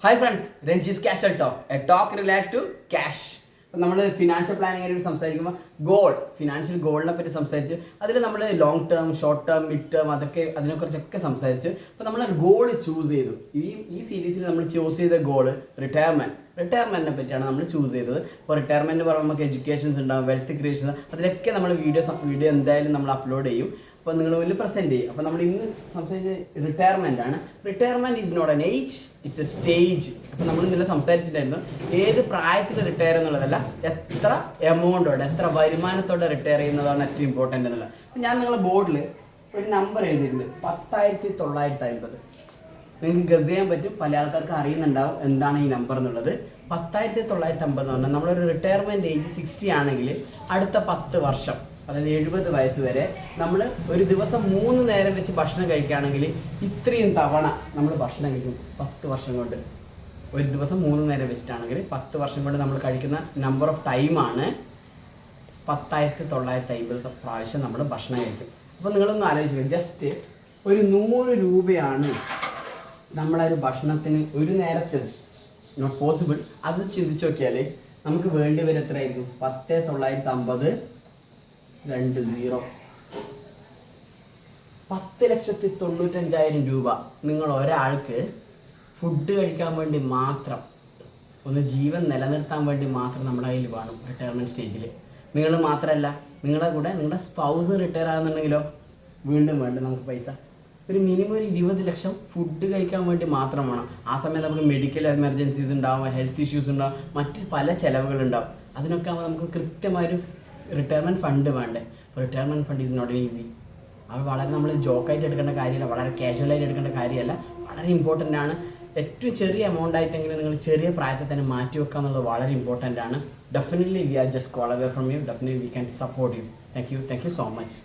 Hi friends, Ranjee's cash talk, a talk relate to cash. അപ്പം നമ്മൾ financial പ്ലാനിങ്ങിനെ പറ്റി സംസാരിക്കുമ്പോൾ ഫിനാൻഷ്യൽ ഗോളിനെ പറ്റി സംസാരിച്ച് അതിൽ നമ്മൾ long term, short term, mid term അതിനെക്കുറിച്ചൊക്കെ സംസാരിച്ച് അപ്പോൾ നമ്മൾ ഗോൾ ചൂസ് ചെയ്തു. ഈ സീരീസിൽ നമ്മൾ ചൂസ് ചെയ്ത ഗോൾ റിട്ടയർമെൻറ്റിനെ പറ്റിയാണ് നമ്മൾ ചൂസ് ചെയ്തത്. അപ്പോൾ റിട്ടയർമെൻറ്റ് പറയുമ്പോൾ നമുക്ക് എഡ്യൂക്കേഷൻസ് ഉണ്ടാകും, വെൽത്ത് ക്രിയേഷൻ, അതിലൊക്കെ നമ്മൾ വീഡിയോ എന്തായാലും നമ്മൾ അപ്ലോഡ് ചെയ്യും. അപ്പോൾ നിങ്ങൾ മുന്നിൽ പ്രസൻറ്റ് ചെയ്യും. അപ്പോൾ നമ്മൾ ഇന്ന് സംസാരിച്ചത് റിട്ടയർമെൻ്റ് ആണ്. Retirement is not an age, it's a stage. അപ്പോൾ നമ്മൾ ഇന്നലെ സംസാരിച്ചിട്ടായിരുന്നു ഏത് പ്രായത്തിൽ റിട്ടയർ എന്നുള്ളതല്ല, എത്ര എമൗണ്ടോടെ, എത്ര വരുമാനത്തോടെ റിട്ടയർ ചെയ്യുന്നതാണ് ഏറ്റവും ഇമ്പോർട്ടൻ്റ് എന്നുള്ളത്. അപ്പോൾ ഞാൻ നിങ്ങളുടെ ബോർഡിൽ ഒരു നമ്പർ എഴുതിയിട്ടുണ്ട്, 10,950. നിങ്ങൾക്ക് ഗസ് ചെയ്യാൻ പറ്റും, പല ആൾക്കാർക്ക് അറിയുന്നുണ്ടാവും എന്താണ് ഈ നമ്പർ എന്നുള്ളത്. 10,950 എന്ന് പറഞ്ഞാൽ നമ്മളൊരു റിട്ടയർമെൻറ്റ് ഏജ് 60 ആണെങ്കിൽ അടുത്ത 10 വർഷം, അതായത് 70 വയസ്സ് വരെ നമ്മൾ ഒരു ദിവസം 3 നേരം വെച്ച് ഭക്ഷണം കഴിക്കുകയാണെങ്കിൽ ഇത്രയും തവണ നമ്മൾ ഭക്ഷണം കഴിക്കും 10 വർഷം കൊണ്ട്. ഒരു ദിവസം 3 നേരം വെച്ചിട്ടാണെങ്കിൽ 10 വർഷം കൊണ്ട് നമ്മൾ കഴിക്കുന്ന നമ്പർ ഓഫ് ടൈമാണ് 10,950 പ്രാവശ്യം നമ്മൾ ഭക്ഷണം കഴിക്കും. അപ്പോൾ നിങ്ങളൊന്ന് ആലോചിക്കുക, ജസ്റ്റ് ഒരു 100 രൂപയാണ് നമ്മളൊരു ഭക്ഷണത്തിന് ഒരു നേരത്തിൽ നോട്ട് പോസിബിൾ. അത് ചിന്തിച്ച് നോക്കിയാൽ നമുക്ക് വേണ്ടി വരും എത്രയായിരിക്കും? 10,950 2 0 10,95,000 രൂപ നിങ്ങൾ ഒരാൾക്ക് ഫുഡ് കഴിക്കാൻ വേണ്ടി മാത്രം, ഒന്ന് ജീവൻ നിലനിർത്താൻ വേണ്ടി മാത്രം നമ്മുടെ കയ്യിൽ വേണം റിട്ടയർമെൻറ്റ് സ്റ്റേജിൽ. നിങ്ങൾ മാത്രമല്ല, നിങ്ങളുടെ കൂടെ നിങ്ങളുടെ സ്പൗസ് റിട്ടയർ ആകുന്നുണ്ടെങ്കിലോ വീണ്ടും നമുക്ക് പൈസ. ഒരു മിനിമം ഒരു 20 ലക്ഷം ഫുഡ് കഴിക്കാൻ വേണ്ടി മാത്രം വേണം. ആ സമയത്ത് നമുക്ക് മെഡിക്കൽ എമർജൻസീസ് ഉണ്ടാവും, ഹെൽത്ത് ഇഷ്യൂസ് ഉണ്ടാവും, മറ്റ് പല ചിലവുകളുണ്ടാവും. അതിനൊക്കെ ആകുമ്പോൾ നമുക്ക് കൃത്യമായൊരു റിട്ടയർമെൻറ്റ് ഫണ്ട് വേണ്ടേ. Retirement fund is not easy. അത് വളരെ നമ്മൾ ജോക്കായിട്ട് എടുക്കേണ്ട കാര്യമല്ല, വളരെ കാഷ്വലായിട്ട് എടുക്കേണ്ട കാര്യമല്ല, വളരെ ഇമ്പോർട്ടൻ്റ് ആണ്. ഏറ്റവും ചെറിയ എമൗണ്ട് ആയിട്ടെങ്കിലും നിങ്ങൾ ചെറിയ പ്രായത്തിൽ തന്നെ മാറ്റി വെക്കുക എന്നുള്ളത് വളരെ ഇമ്പോർട്ടൻ്റ് ആണ്. Definitely we are just call away from you. Definitely we can support you. Thank you so much.